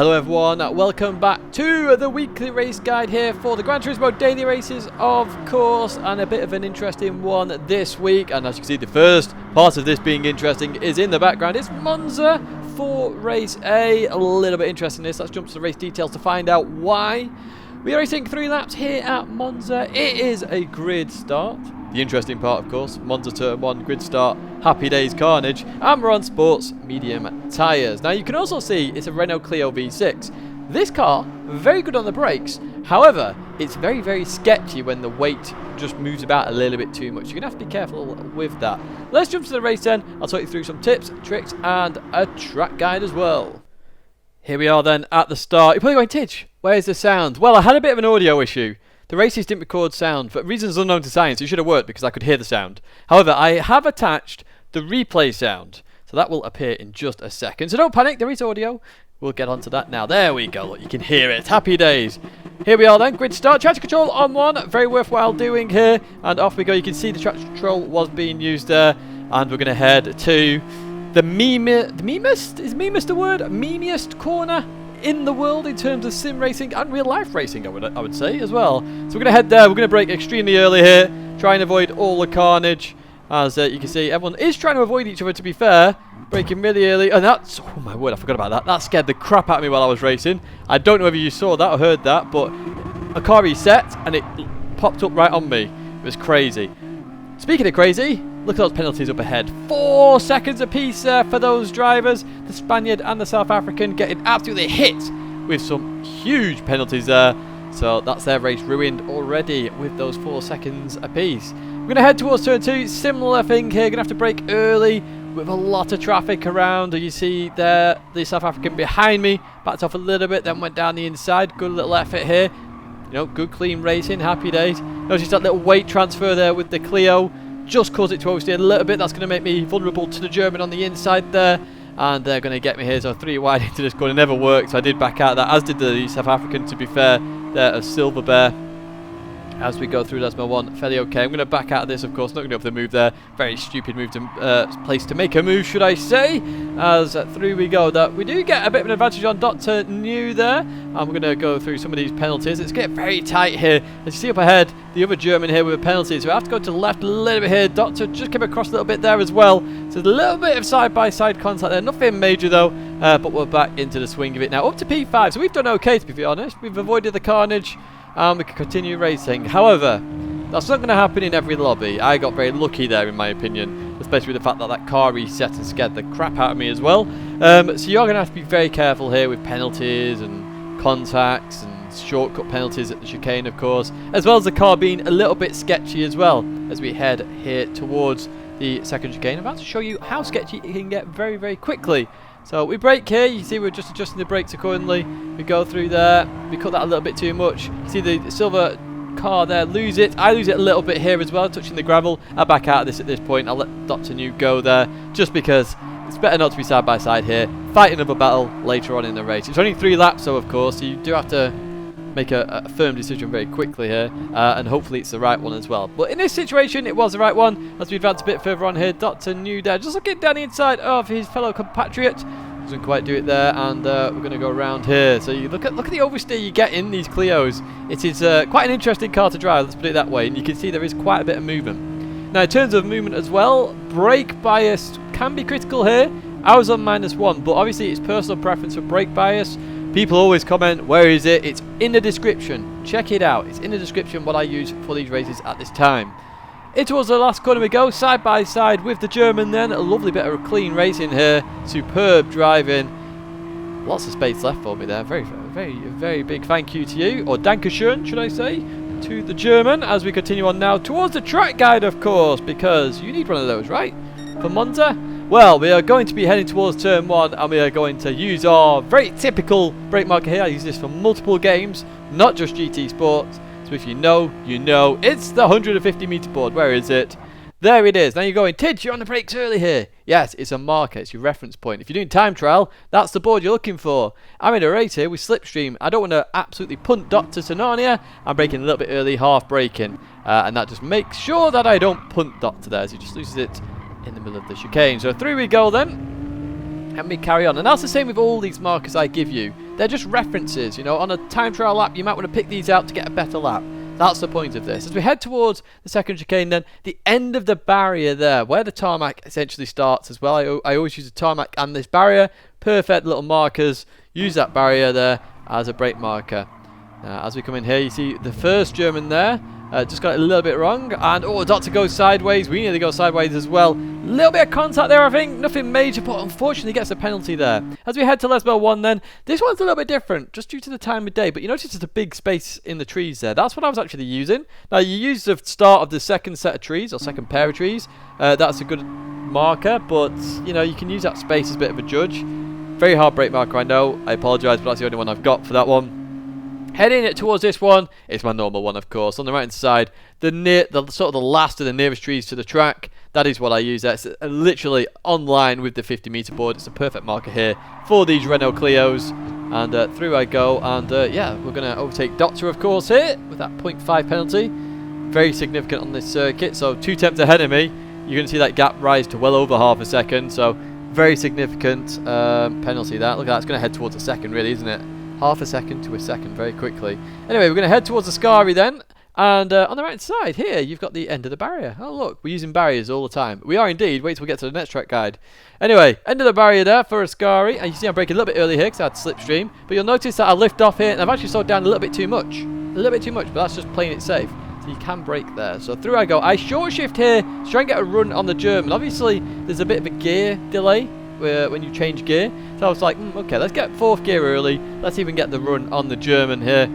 Hello everyone, welcome back to the weekly race guide here for the Gran Turismo daily races, of course, and a bit of an interesting one this week. And as you can see, the first part of this being interesting is in the background. It's Monza for race A. A little bit interesting this. Let's jump to the race details to find out why. We are racing 3 laps here at Monza. It is a grid start. The interesting part, of course, Monza Turn 1 grid start, happy days carnage, and we're on sports medium tyres. Now you can also see it's a Renault Clio V6. This car, very good on the brakes, however, it's very, very sketchy when the weight just moves about a little bit too much. You're going to have to be careful with that. Let's jump to the race then. I'll talk you through some tips, tricks, and a track guide as well. Here we are then at the start. You're probably going, Tidge, where's the sound? Well, I had a bit of an audio issue. The races didn't record sound for reasons unknown to science. It should have worked because I could hear the sound. However, I have attached the replay sound, so that will appear in just a second. So don't panic, there is audio. We'll get onto that now. There we go. Look, you can hear it. Happy days. Here we are then. Grid start. Traction control on 1. Very worthwhile doing here. And off we go. You can see the traction control was being used there. And we're going to head to the memest? Is memest a word? Memest corner in the world in terms of sim racing and real life racing, I would say as well. So we're going to head there. We're going to brake extremely early here, try and avoid all the carnage. As you can see, everyone is trying to avoid each other, to be fair. Braking really early, and that's, oh my word, I forgot about that. That scared the crap out of me while I was racing. I don't know whether you saw that or heard that, but a car reset and it popped up right on me. It was crazy. Speaking of crazy, look at those penalties up ahead. 4 seconds apiece for those drivers. The Spaniard and the South African getting absolutely hit with some huge penalties there. So that's their race ruined already with those 4 seconds apiece. We're going to head towards turn 2. Similar thing here. Going to have to brake early with a lot of traffic around. You see there the South African behind me. Backed off a little bit, then went down the inside. Good little effort here. You know, good clean racing. Happy days. Notice that little weight transfer there with the Clio. Just caused it to oversteer a little bit. That's going to make me vulnerable to the German on the inside there. And they're going to get me here. So 3 wide into this corner. Never worked. So I did back out of that, as did the South African, to be fair. They're a Silver Bear. As we go through Lesmo 1, fairly okay. I'm going to back out of this, of course. Not going to be able to move there. Very stupid move to place to make a move, should I say. As through we go. That we do get a bit of an advantage on Dr. New there. And we're going to go through some of these penalties. It's getting very tight here. As you see up ahead, the other German here with a penalty. So we have to go to the left a little bit here. Doctor just came across a little bit there as well. So a little bit of side-by-side contact there. Nothing major though. But we're back into the swing of it now. Up to P5. So we've done okay, to be honest. We've avoided the carnage. And we can continue racing. However, that's not going to happen in every lobby. I got very lucky there, in my opinion, especially with the fact that that car reset and scared the crap out of me as well. So you're going to have to be very careful here with penalties and contacts and shortcut penalties at the chicane, of course, as well as the car being a little bit sketchy as well as we head here towards the second chicane. I'm about to show you how sketchy it can get very, very quickly. So we brake here, you see we're just adjusting the brakes accordingly. We go through there, we cut that a little bit too much. You see the silver car there lose it. I lose it a little bit here as well, touching the gravel. I'll back out of this at this point. I'll let Dr. New go there, just because it's better not to be side by side here. Fight another battle later on in the race. It's only 3 laps though, of course, so you do have to make a firm decision very quickly here, and hopefully it's the right one as well. But in this situation, it was the right one. As we advance a bit further on here, Dr. New there, just looking down the inside of his fellow compatriot. Doesn't quite do it there, and we're going to go around here. So you look at the oversteer you get in these Clios. It is quite an interesting car to drive, let's put it that way, and you can see there is quite a bit of movement. Now in terms of movement as well, brake bias can be critical here. I was on -1, but obviously it's personal preference for brake bias. People always comment, where is it? It's in the description. Check it out. It's in the description what I use for these races at this time. It was the last corner we go, side by side with the German then. A lovely bit of clean racing here. Superb driving. Lots of space left for me there. Very, very, very big thank you to you. Or Dankeschön, should I say, to the German. As we continue on now towards the track guide, of course, because you need one of those, right? For Monza. Well, we are going to be heading towards turn 1, and we are going to use our very typical brake marker here. I use this for multiple games, not just GT Sports. So if you know, you know. It's the 150 meter board. Where is it? There it is. Now you're going, Tidge, you're on the brakes early here. Yes, it's a marker. It's your reference point. If you're doing time trial, that's the board you're looking for. I'm in a race here with slipstream. I don't want to absolutely punt Dr. to Narnia. I'm braking a little bit early, half braking. And that just makes sure that I don't punt Dr. there, as he just loses it in the middle of the chicane. So through we go then, and we carry on. And that's the same with all these markers I give you. They're just references, you know. On a time trial lap, you might want to pick these out to get a better lap. That's the point of this. As we head towards the second chicane then, the end of the barrier there, where the tarmac essentially starts as well. I always use the tarmac and this barrier. Perfect little markers. Use that barrier there as a brake marker. As we come in here, you see the first German there. Just got it a little bit wrong. And, oh, Doctor goes sideways. We nearly go sideways as well. A little bit of contact there, I think. Nothing major, but unfortunately gets a penalty there. As we head to Lesbel 1 then, this one's a little bit different, just due to the time of day. But you notice there's a big space in the trees there. That's what I was actually using. Now, you use the start of the second set of trees, or second pair of trees. That's a good marker, but, you know, you can use that space as a bit of a judge. Very hard brake marker, I know. I apologise, but that's the only one I've got for that one. Heading towards this one, it's my normal one, of course. On the right hand side, the sort of the last of the nearest trees to the track. That is what I use. That's literally on line with the 50-meter board. It's a perfect marker here for these Renault Clios. And through I go. And yeah, we're going to overtake Doctor, of course, here with that 0.5 penalty. Very significant on this circuit. So 2 tenths ahead of me. You're going to see that gap rise to well over half a second. So very significant penalty that. Look at that. It's going to head towards a second, really, isn't it? Half a second to a second very quickly. Anyway, we're going to head towards the Scari then. And on the right side here, you've got the end of the barrier. Oh, look, we're using barriers all the time. We are indeed. Wait till we get to the next track guide. Anyway, end of the barrier there for a Scari. And you see I'm braking a little bit early here because I had slipstream. But you'll notice that I lift off here and I've actually slowed down a little bit too much. A little bit too much, but that's just playing it safe. So you can brake there. So through I go. I short shift here to try and get a run on the German. Obviously, there's a bit of a gear delay when you change gear. So I was like, okay, let's get 4th gear early. Let's even get the run on the German here.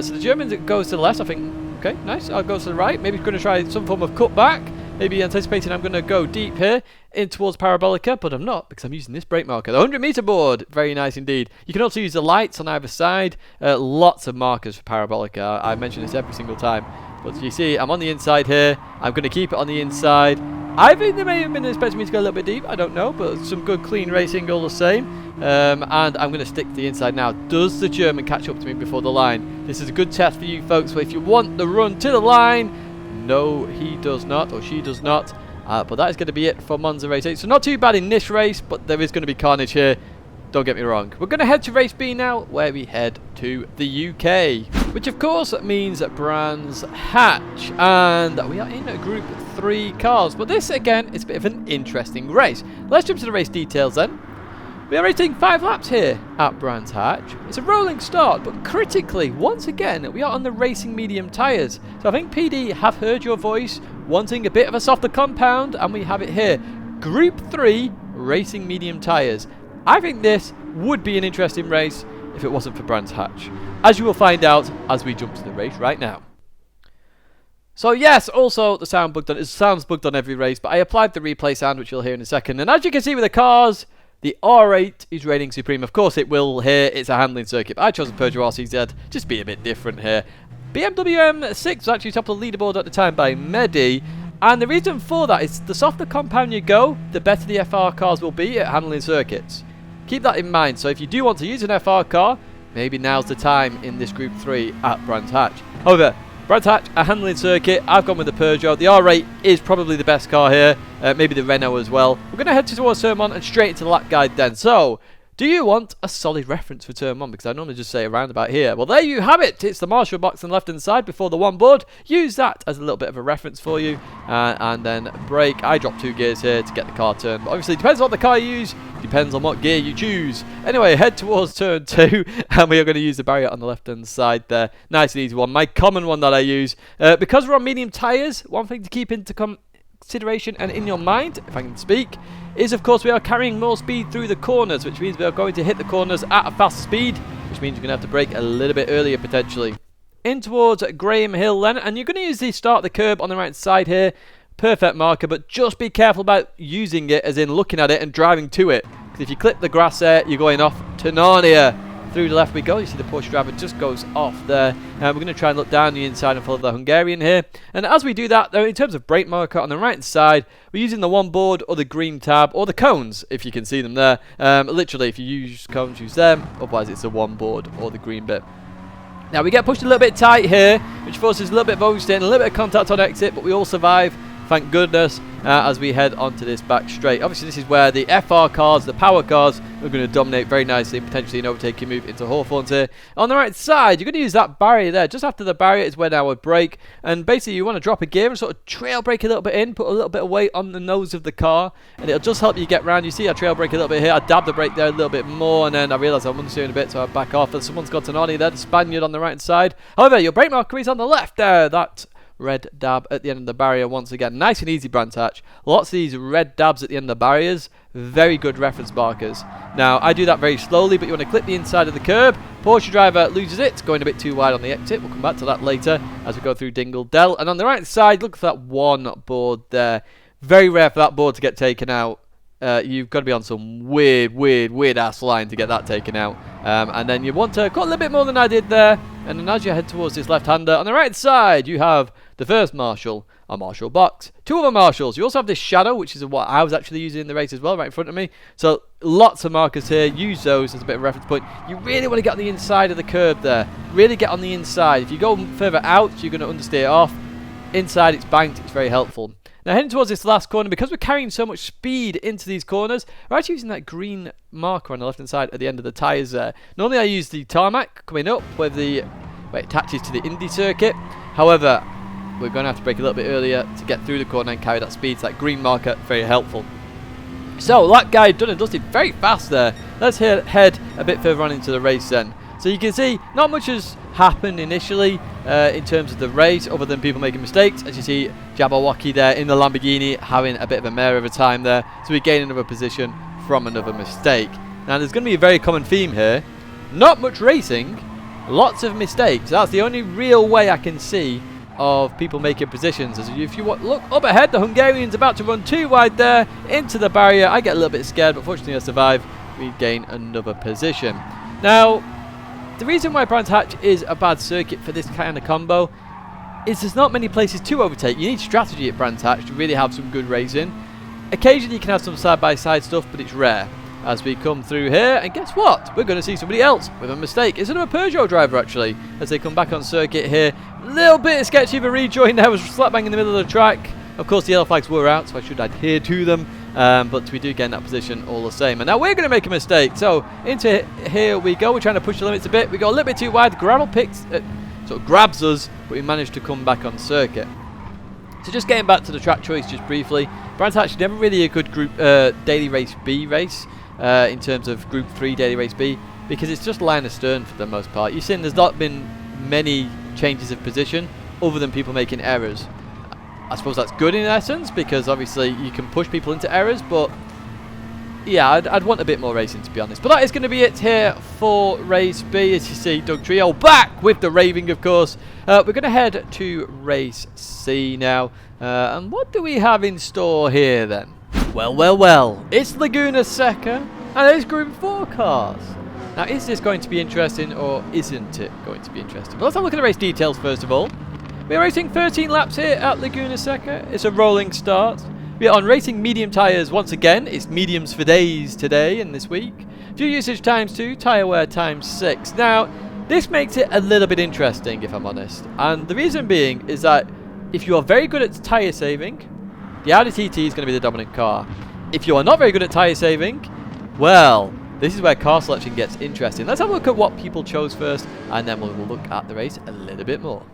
So the German goes to the left. I think, okay, nice. I'll go to the right. Maybe going to try some form of cutback. Maybe anticipating I'm going to go deep here in towards Parabolica, but I'm not because I'm using this brake marker. The 100-meter board, very nice indeed. You can also use the lights on either side. Lots of markers for Parabolica. I mention this every single time. But you see, I'm on the inside here. I'm going to keep it on the inside. I think they may have been expecting me to go a little bit deep. I don't know, but some good clean racing all the same. And I'm going to stick to the inside now. Does the German catch up to me before the line? This is a good test for you folks. But if you want the run to the line, no, he does not, or she does not. But that is going to be it for Monza Race 8. So not too bad in this race, but there is going to be carnage here. Don't get me wrong. We're going to head to race B now, where we head to the UK, which of course means Brands Hatch, and we are in a Group 3 cars. But this again is a bit of an interesting race. Let's jump to the race details then. We are racing 5 laps here at Brands Hatch. It's a rolling start, but critically, once again, we are on the racing medium tyres. So I think PD have heard your voice, wanting a bit of a softer compound, and we have it here. Group 3 racing medium tyres. I think this would be an interesting race if it wasn't for Brands Hatch, as you will find out as we jump to the race right now. So yes, also the sound bugged on. It sounds bugged on every race, but I applied the replay sound, which you'll hear in a second. And as you can see with the cars, the R8 is reigning supreme. Of course it will here. It's a handling circuit. But I chose the Peugeot RCZ. Just be a bit different here. BMW M6 was actually top of the leaderboard at the time by Medi. And the reason for that is the softer compound you go, the better the FR cars will be at handling circuits. Keep that in mind. So if you do want to use an FR car, maybe now's the time in this Group 3 at Brands Hatch. However, Brands Hatch, a handling circuit, I've gone with the Peugeot. The R8 is probably the best car here. Maybe the Renault as well. We're going to head towards Turn 1 and straight into the lap guide then. So, do you want a solid reference for Turn 1? Because I normally just say around about here. Well, there you have it. It's the marshal box on the left-hand side before the one board. Use that as a little bit of a reference for you. And then brake. I dropped 2 gears here to get the car turned. But obviously, it depends on what the car you use. Depends on what gear you choose. Anyway, head towards Turn 2. And we are going to use the barrier on the left-hand side there. Nice and easy one. My common one that I use. Because we're on medium tyres, one thing to keep into consideration and in your mind, if I can speak, is of course we are carrying more speed through the corners, which means we are going to hit the corners at a faster speed, which means you're going to have to brake a little bit earlier potentially. In towards Graham Hill then, and you're going to use the start the curb on the right side here. Perfect marker, but just be careful about using it as in looking at it and driving to it, because if you clip the grass there, you're going off to Narnia. Through the left we go. You see the Porsche driver just goes off there. We're going to try and look down the inside and follow the Hungarian here. And as we do that, though, in terms of brake marker on the right side, we're using the one board or the green tab or the cones, if you can see them there. Literally, if you use cones, use them. Otherwise, it's the one board or the green bit. Now, we get pushed a little bit tight here, which forces a little bit of oversteer and a little bit of contact on exit, but we all survive thank goodness, as we head onto this back straight. Obviously, this is where the FR cars, the power cars, are going to dominate very nicely, potentially an overtaking move into Hawthorns here. On the right side, you're going to use that barrier there. Just after the barrier is where I would brake, and basically you want to drop a gear and sort of trail brake a little bit in, put a little bit of weight on the nose of the car, and it'll just help you get round. You see I trail brake a little bit here, I dab the brake there a little bit more, and then I realised I'm understeering a bit, so I back off, and someone's got an Audi there, the Spaniard on the right side. However, your brake marker is on the left there, that red dab at the end of the barrier once again. Nice and easy, Brandt Hatch. Lots of these red dabs at the end of the barriers. Very good reference markers. Now, I do that very slowly, but you want to clip the inside of the curb. Porsche driver loses it, going a bit too wide on the exit. We'll come back to that later as we go through Dingle Dell. And on the right side, look at that one board there. Very rare for that board to get taken out. You've got to be on some weird ass line to get that taken out. And then you want to cut a little bit more than I did there. And then as you head towards this left-hander, on the right side, you have the first marshal, a marshal box, two other marshals. You also have this shadow, which is what I was actually using in the race as well, right in front of me. So lots of markers here. Use those as a bit of a reference point. You really want to get on the inside of the curb there. Really get on the inside. If you go further out, you're going to understeer off. Inside, it's banked. It's very helpful. Now heading towards this last corner, because we're carrying so much speed into these corners, we're actually using that green marker on the left hand side at the end of the tyres there. Normally I use the tarmac coming up where it attaches to the Indy circuit. However, we're going to have to brake a little bit earlier to get through the corner and carry that speed. So that green marker, very helpful. So that guy done and dusted very fast there. Let's head a bit further on into the race then. So you can see not much has happened initially in terms of the race other than people making mistakes. As you see Jabberwocky there in the Lamborghini having a bit of a mare of a time there. So we gain another position from another mistake. Now there's going to be a very common theme here. Not much racing, lots of mistakes. That's the only real way I can see of people making positions. As if you look up ahead, the Hungarian's about to run too wide there into the barrier. I get a little bit scared, but fortunately I survive. We gain another position. Now, the reason why Brandt Hatch is a bad circuit for this kind of combo is there's not many places to overtake. You need strategy at Brandt Hatch to really have some good racing. Occasionally you can have some side-by-side stuff, but it's rare. As we come through here, and guess what? We're going to see somebody else with a mistake. It's another Peugeot driver, actually, as they come back on circuit here. Little bit sketchy of a rejoin there, was slap bang in the middle of the track. Of course, the yellow flags were out, so I should adhere to them. But we do get in that position all the same. And now we're going to make a mistake. So into here we go. We're trying to push the limits a bit. We go a little bit too wide. Gravel picks, sort of grabs us, but we managed to come back on circuit. So just getting back to the track choice just briefly. Brandt Hatch never really a good group daily race B race in terms of Group 3 daily race B, because it's just line astern for the most part. You've seen there's not been many changes of position other than people making errors. I suppose that's good in essence, because obviously you can push people into errors, but yeah, I'd want a bit more racing, to be honest. But that is going to be it here for race B. As you see, Doug Trio back with the raving, of course. We're going to head to race C now. And what do we have in store here then? Well, it's Laguna Seca, and it's Group 4 cars. Now, is this going to be interesting, or isn't it going to be interesting? Well, let's have a look at the race details first of all. We're racing 13 laps here at Laguna Seca. It's a rolling start. We are on racing medium tyres once again. It's mediums for days today and this week. Fuel usage ×2, tyre wear ×6. Now, this makes it a little bit interesting, if I'm honest. And the reason being is that if you are very good at tyre saving, the Audi TT is going to be the dominant car. If you are not very good at tyre saving, well, this is where car selection gets interesting. Let's have a look at what people chose first, and then we'll look at the race a little bit more.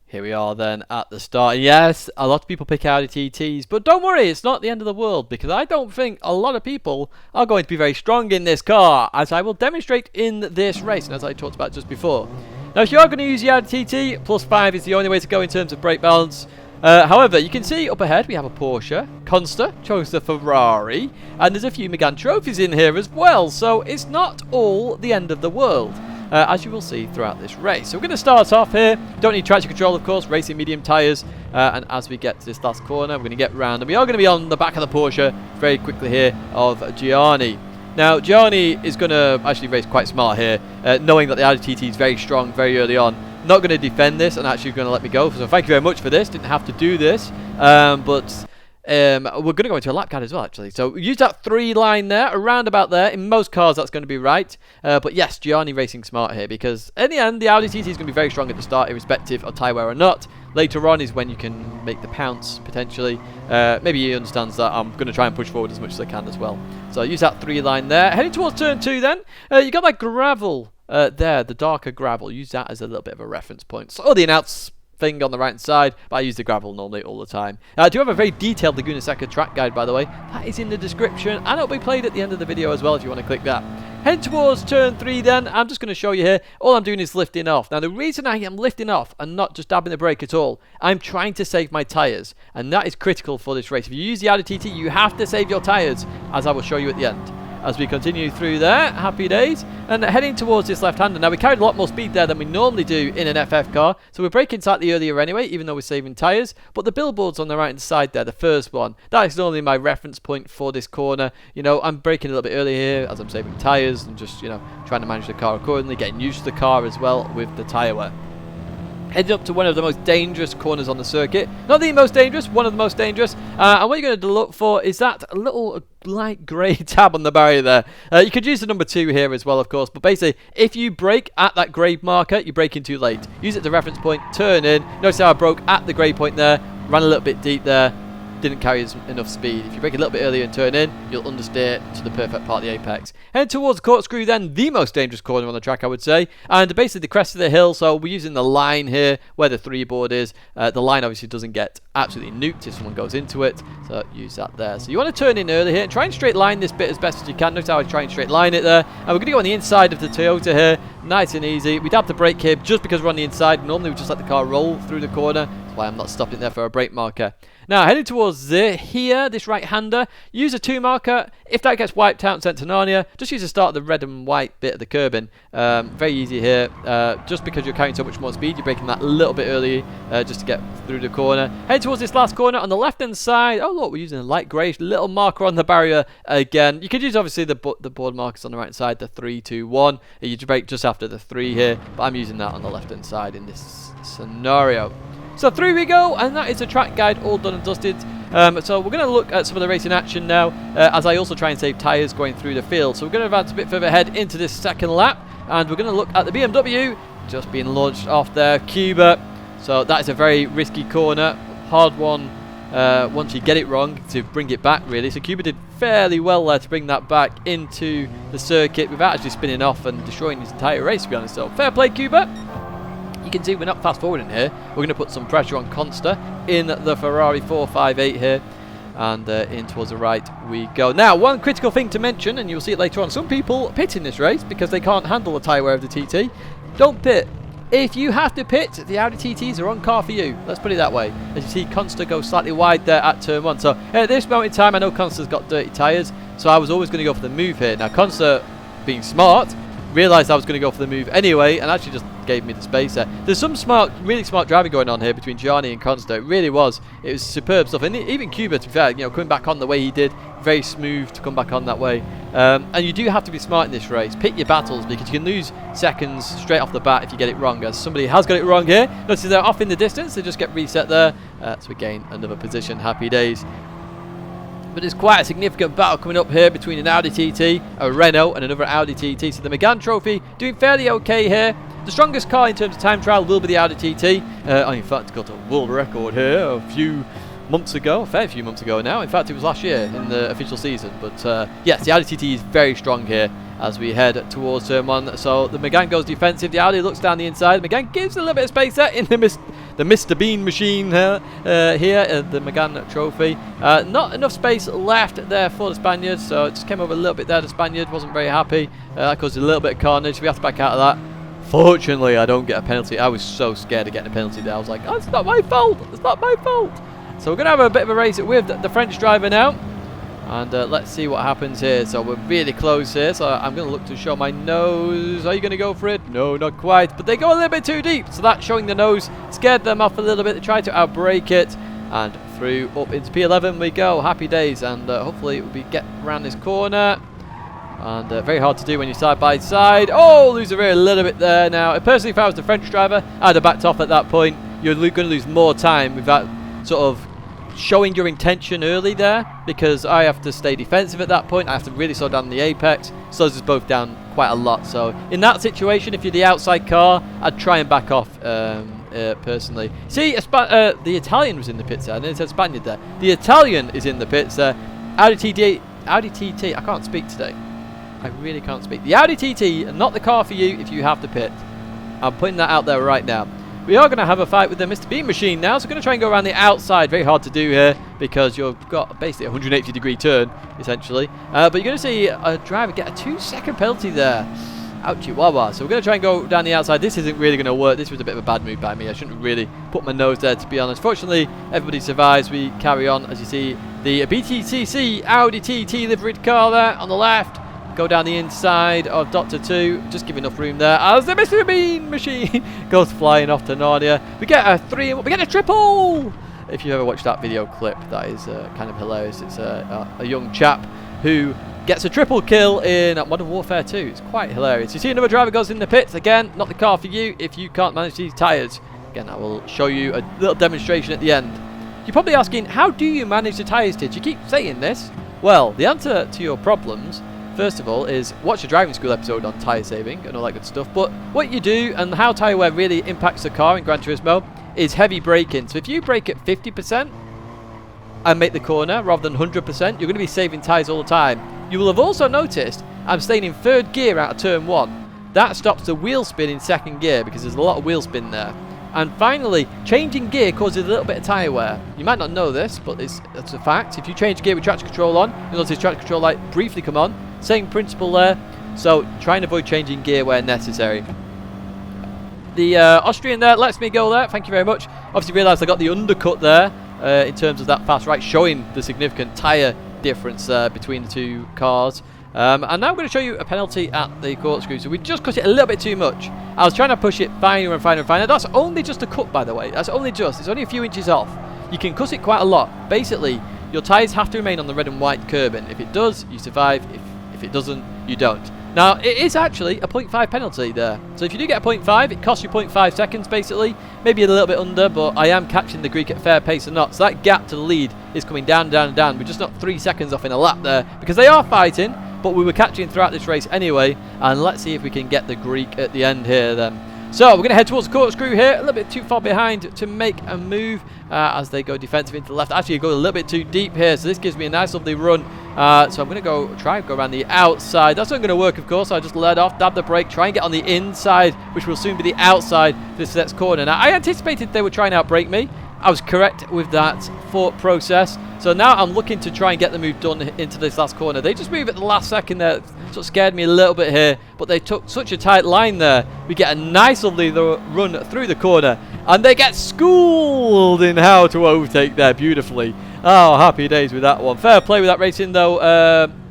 Here we are then at the start. Yes, a lot of people pick Audi TTs, but don't worry, it's not the end of the world, because I don't think a lot of people are going to be very strong in this car, as I will demonstrate in this race, and as I talked about just before. Now, if you are going to use the Audi TT, +5 is the only way to go in terms of brake balance. However, you can see up ahead we have a Porsche. Consta chose the Ferrari, and there's a few Megane trophies in here as well, so it's not all the end of the world. As you will see throughout this race. So we're going to start off here. Don't need traction control, of course, racing medium tyres. And as we get to this last corner, we're going to get round. And we are going to be on the back of the Porsche very quickly here of Gianni. Now, Gianni is going to actually race quite smart here, knowing that the Audi TT is very strong very early on. Not going to defend this and actually going to let me go. So thank you very much for this. Didn't have to do this. But we're going to go into a lap guide as well, actually. So use that 3 line there, around about there. In most cars, that's going to be right. But yes, Gianni racing smart here, because in the end, the Audi TT is going to be very strong at the start, irrespective of tyre wear or not. Later on is when you can make the pounce, potentially. Maybe he understands that I'm going to try and push forward as much as I can as well. So use that 3 line there. Heading towards turn 2 then. You got that gravel there, the darker gravel. Use that as a little bit of a reference point. So the announce thing on the right side, but I use the gravel normally all the time. I do have a very detailed Laguna Seca track guide, by the way. That is in the description, and it'll be played at the end of the video as well if you want to click that. Head towards turn 3 then. I'm just going to show you here. All I'm doing is lifting off. Now, the reason I am lifting off and not just dabbing the brake at all, I'm trying to save my tyres, and that is critical for this race. If you use the Audi TT, you have to save your tyres, as I will show you at the end. As we continue through there, happy days, and heading towards this left-hander. Now, we carried a lot more speed there than we normally do in an FF car, so we're braking slightly earlier anyway, even though we're saving tyres. But the billboards on the right-hand side there, the first one, that is normally my reference point for this corner. You know, I'm braking a little bit earlier here as I'm saving tyres and just, you know, trying to manage the car accordingly, getting used to the car as well with the tyre wear. Heading up to one of the most dangerous corners on the circuit. Not the most dangerous, one of the most dangerous. And what you're going to look for is that little light grey tab on the barrier there. You could use the number 2 here as well, of course. But basically, if you brake at that grey marker, you're braking too late. Use it as a reference point, turn in. Notice how I broke at the grey point there. Ran a little bit deep there. Didn't carry enough speed. If you brake a little bit earlier and turn in, you'll understeer to the perfect part of the apex. Head towards corkscrew then, the most dangerous corner on the track, I would say. And basically the crest of the hill, so we're using the line here where the 3 board is. The line obviously doesn't get absolutely nuked if someone goes into it, so use that there. So you want to turn in early here and try and straight line this bit as best as you can. Notice how I try and straight line it there. And we're going to go on the inside of the Toyota here, nice and easy. We dab the brake here just because we're on the inside. Normally we just let the car roll through the corner. That's why I'm not stopping there for a brake marker. Now, heading towards here, this right-hander, use a 2 marker. If that gets wiped out and sent to Narnia, just use the start of the red and white bit of the curbing. Very easy here. Just because you're carrying so much more speed, you're braking that a little bit early just to get through the corner. Head towards this last corner on the left-hand side. Oh, look, we're using a light grey little marker on the barrier again. You could use, obviously, the board markers on the right side, the 3, 2, 1. You brake just after the 3 here, but I'm using that on the left-hand side in this scenario. So through we go, and that is the track guide all done and dusted. So we're going to look at some of the racing action now, as I also try and save tyres going through the field. So we're going to advance a bit further ahead into this second lap, and we're going to look at the BMW just being launched off there, Cuba. So that is a very risky corner, hard one once you get it wrong to bring it back really. So Cuba did fairly well there to bring that back into the circuit without actually spinning off and destroying his entire race, to be honest. So fair play, Cuba. You can see we're not fast forwarding here. We're going to put some pressure on Consta in the Ferrari 458 here, and in towards the right we go. Now, one critical thing to mention, and you'll see it later on, some people pit in this race because they can't handle the tyre wear of the TT. Don't pit. If you have to pit, the Audi TTs are on car for you. Let's put it that way. As you see, Consta goes slightly wide there at turn 1. So at this moment in time, I know Consta's got dirty tyres, so I was always going to go for the move here. Now, Consta, being smart, realised I was going to go for the move anyway, and actually just gave me the space there. There's some really smart driving going on here between Gianni and Consta. It really was. It was superb stuff. And even Cuba, to be fair, you know, coming back on the way he did, very smooth to come back on that way. And you do have to be smart in this race. Pick your battles, because you can lose seconds straight off the bat if you get it wrong. As somebody has got it wrong here. Notice they're off in the distance. They just get reset there. So we gain another position. Happy days. But there's quite a significant battle coming up here between an Audi TT, a Renault, and another Audi TT. So the Megane Trophy doing fairly okay here. The strongest car in terms of time trial will be the Audi TT. In fact, got a world record here a few months ago, a fair few months ago now. In fact, it was last year in the official season. But yes, the Audi TT is very strong here as we head towards turn 1. So the Megane goes defensive. The Audi looks down the inside. Megane gives a little bit of space there in the Mr. Bean machine here, the Megane Trophy. Not enough space left there for the Spaniard, so it just came over a little bit there. The Spaniard wasn't very happy. That caused a little bit of carnage. We have to back out of that. Fortunately, I don't get a penalty. I was so scared of getting a penalty there. I was like, oh, it's not my fault. It's not my fault. So we're going to have a bit of a race with the French driver now. And let's see what happens here. So we're really close here. So I'm going to look to show my nose. Are you going to go for it? No, not quite. But they go a little bit too deep. So that showing the nose scared them off a little bit. They tried to outbrake it. And through up into P11 we go. Happy days. And hopefully we get around this corner. And very hard to do when you're side by side. Oh, lose the rear a little bit there now. Personally, if I was the French driver, I'd have backed off at that point. You're going to lose more time with that sort of showing your intention early there, because I have to stay defensive at that point. I have to really slow down the apex. Slows us both down quite a lot. So in that situation, if you're the outside car, I'd try and back off personally. See, the Italian was in the pits there. I know it said Spaniard there. The Italian is in the pits there. Audi TT. I can't speak today. I really can't speak. The Audi TT, not the car for you if you have to pit. I'm putting that out there right now. We are going to have a fight with the Mr. Bean machine now, so we're going to try and go around the outside. Very hard to do here because you've got basically a 180-degree turn, essentially. But you're going to see a driver get a 2-second penalty there. Ouchie wawa. So we're going to try and go down the outside. This isn't really going to work. This was a bit of a bad move by me. I shouldn't really put my nose there, to be honest. Fortunately, everybody survives. We carry on, as you see, the BTCC Audi TT liveried car there on the left. Go down the inside of Dr. 2. Just give enough room there as the Mr. Bean machine goes flying off to Narnia. We get a 3 and we get a triple! If you ever watched that video clip, that is kind of hilarious. It's a young chap who gets a triple kill in Modern Warfare 2. It's quite hilarious. You see another driver goes in the pits. Again, not the car for you if you can't manage these tyres. Again, I will show you a little demonstration at the end. You're probably asking, how do you manage the tyres, Tid? You keep saying this. Well, the answer to your problems, first of all, is watch the driving school episode on tyre saving and all that good stuff. But what you do and how tyre wear really impacts the car in Gran Turismo is heavy braking. So if you brake at 50% and make the corner rather than 100%, you're going to be saving tyres all the time. You will have also noticed I'm staying in 3rd gear out of turn 1. That stops the wheel spin in 2nd gear because there's a lot of wheel spin there. And finally, changing gear causes a little bit of tyre wear. You might not know this, but it's a fact. If you change gear with traction control on, you'll notice traction control light briefly come on. Same principle there. So try and avoid changing gear where necessary. The Austrian there lets me go there. Thank you very much. Obviously realised I got the undercut there in terms of that fast right, showing the significant tyre difference between the two cars. And now I'm going to show you a penalty at the corkscrew. So we just cut it a little bit too much. I was trying to push it finer and finer and finer. That's only just a cut, by the way. That's only just. It's only a few inches off. You can cut it quite a lot. Basically, your tyres have to remain on the red and white curbing. If it does, you survive. If it doesn't, you don't. Now, it is actually a 0.5 penalty there. So if you do get a 0.5, it costs you 0.5 seconds, basically. Maybe a little bit under, but I am catching the Greek at fair pace or not. So that gap to the lead is coming down, down, and down. We're just not 3 seconds off in a lap there because they are fighting. But we were catching throughout this race anyway. And let's see if we can get the Greek at the end here then. So we're going to head towards the corkscrew here. A little bit too far behind to make a move as they go defensive into the left. Actually, go a little bit too deep here. So this gives me a nice lovely run. So I'm going to try and go around the outside. That's not going to work, of course. I just let off, dab the brake, try and get on the inside, which will soon be the outside for this next corner. Now, I anticipated they would try and outbrake me. I was correct with that thought process. So now I'm looking to try and get the move done into this last corner. They just moved at the last second there. Sort of scared me a little bit here. But they took such a tight line there. We get a nice lovely run through the corner. And they get schooled in how to overtake there beautifully. Oh, happy days with that one. Fair play with that racing though.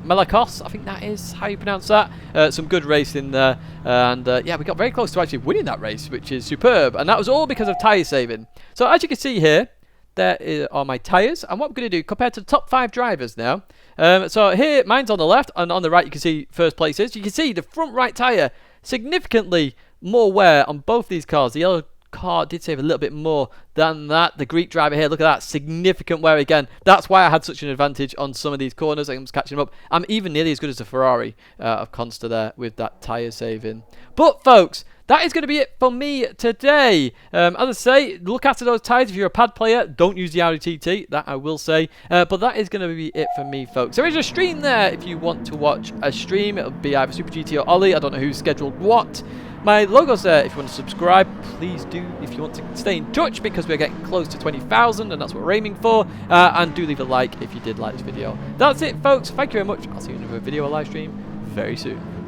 Malakos, I think that is how you pronounce that. Some good racing there. And yeah, we got very close to actually winning that race, which is superb. And that was all because of tyre saving. So as you can see here, there are my tyres. And what we're going to do, compared to the top 5 drivers now. So here, mine's on the left. And on the right, you can see first places. You can see the front right tyre, significantly more wear on both these cars. The yellow car did save a little bit more than that. The Greek driver here, look at that, significant wear again. That's why I had such an advantage on some of these corners. I'm just catching them up. I'm even nearly as good as the Ferrari of Consta there with that tyre saving. But folks, that is going to be it for me today. As I say, look after those tyres. If you're a pad player, don't use the Audi TT. That I will say. But that is going to be it for me, folks. There is a stream there if you want to watch a stream. It'll be either Super GT or Ollie. I don't know who's scheduled what. My logo's there if you want to subscribe. Please do if you want to stay in touch because we're getting close to 20,000 and that's what we're aiming for. And do leave a like if you did like this video. That's it, folks. Thank you very much. I'll see you in another video or live stream very soon.